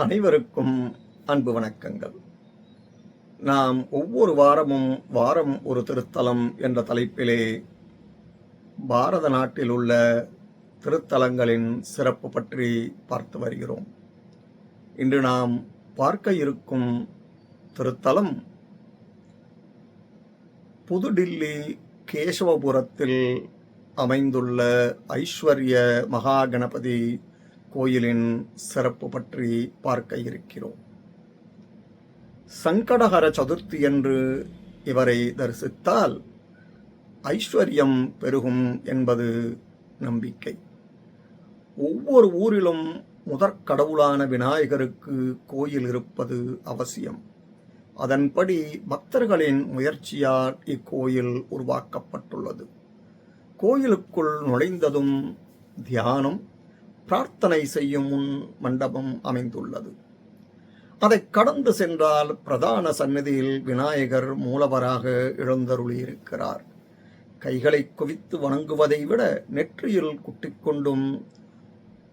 அனைவருக்கும் அன்பு வணக்கங்கள். நாம் ஒவ்வொரு வாரமும் வாரம் ஒரு திருத்தலம் என்ற தலைப்பிலே பாரத நாட்டில் உள்ள திருத்தலங்களின் சிறப்பு பற்றி பார்த்து வருகிறோம். இன்று நாம் பார்க்க இருக்கும் திருத்தலம் புதுடில்லி கேசவபுரத்தில் அமைந்துள்ள ஐஸ்வர்ய மகாகணபதி கோயிலின் சிறப்பு பற்றி பார்க்க இருக்கிறோம். சங்கடஹர சதுர்த்தி என்று இவரை தரிசித்தால் ஐஸ்வர்யம் பெருகும் என்பது நம்பிக்கை. ஒவ்வொரு ஊரிலும் முதற்கடவுளான விநாயகருக்கு கோயில் இருப்பது அவசியம். அதன்படி பக்தர்களின் முயற்சியால் இக்கோயில் உருவாக்கப்பட்டுள்ளது. கோயிலுக்குள் நுழைந்ததும் தியானம், பிரார்த்தனை செய்யும் முன் மண்டபம் அமைந்துள்ளது. அதை கடந்து சென்றால் பிரதான சந்நிதியில் விநாயகர் மூலவராக எழுந்தருளியிருக்கிறார். கைகளை குவித்து வணங்குவதை விட நெற்றியில் குட்டிக்கொண்டும்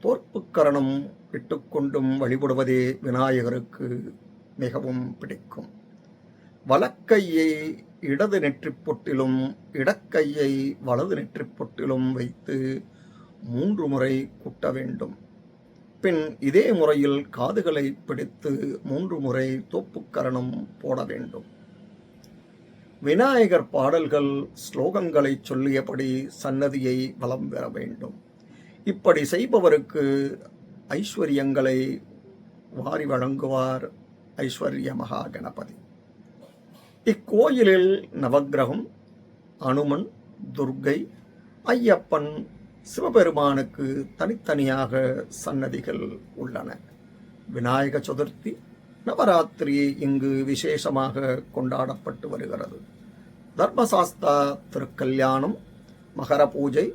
தோற்புக்கரணம் இட்டுக்கொண்டும் வழிபடுவதே விநாயகருக்கு மிகவும் பிடிக்கும். வலக்கையை இடது நெற்றிப்பொட்டிலும் இடக்கையை வலது நெற்றிப்பொட்டிலும் வைத்து 3 முறை குட்ட வேண்டும். பின் இதே முறையில் காதுகளை பிடித்து 3 முறை தோப்புக்கரணம் போட வேண்டும். விநாயகர் பாடல்கள், ஸ்லோகங்களை சொல்லியபடி சன்னதியை வலம் பெற வேண்டும். இப்படி செய்பவருக்கு ஐஸ்வர்யங்களை வாரி வழங்குவார் ஐஸ்வர்ய மகாகணபதி. இக்கோயிலில் நவக்கிரகம், அனுமன், துர்க்கை, ஐயப்பன், சிவபெருமானுக்கு தனித்தனியாக சன்னதிகள் உள்ளன. விநாயக சதுர்த்தி, நவராத்திரி இங்கு விசேஷமாக கொண்டாடப்பட்டு வருகிறது. தர்மசாஸ்தா திருக்கல்யாணம், மகர பூஜை,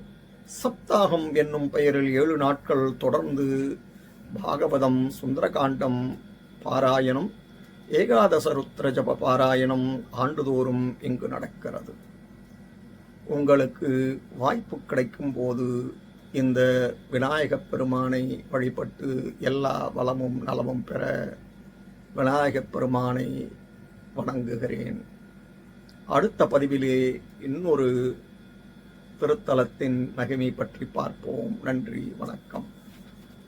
சப்தாகம் என்னும் பெயரில் 7 நாட்கள் தொடர்ந்து பாகவதம், சுந்தரகாண்டம் பாராயணம், ஏகாதச ருத்ர ஜப பாராயணம் ஆண்டுதோறும் இங்கு நடக்கிறது. உங்களுக்கு வாய்ப்பு கிடைக்கும் போது இந்த விநாயகப் பெருமானை வழிபட்டு எல்லா வளமும் நலமும் பெற விநாயகப் பெருமானை வணங்குகிறேன். அடுத்த பதிவிலே இன்னொரு திருத்தலத்தின் மகிமை பற்றி பார்ப்போம். நன்றி, வணக்கம்.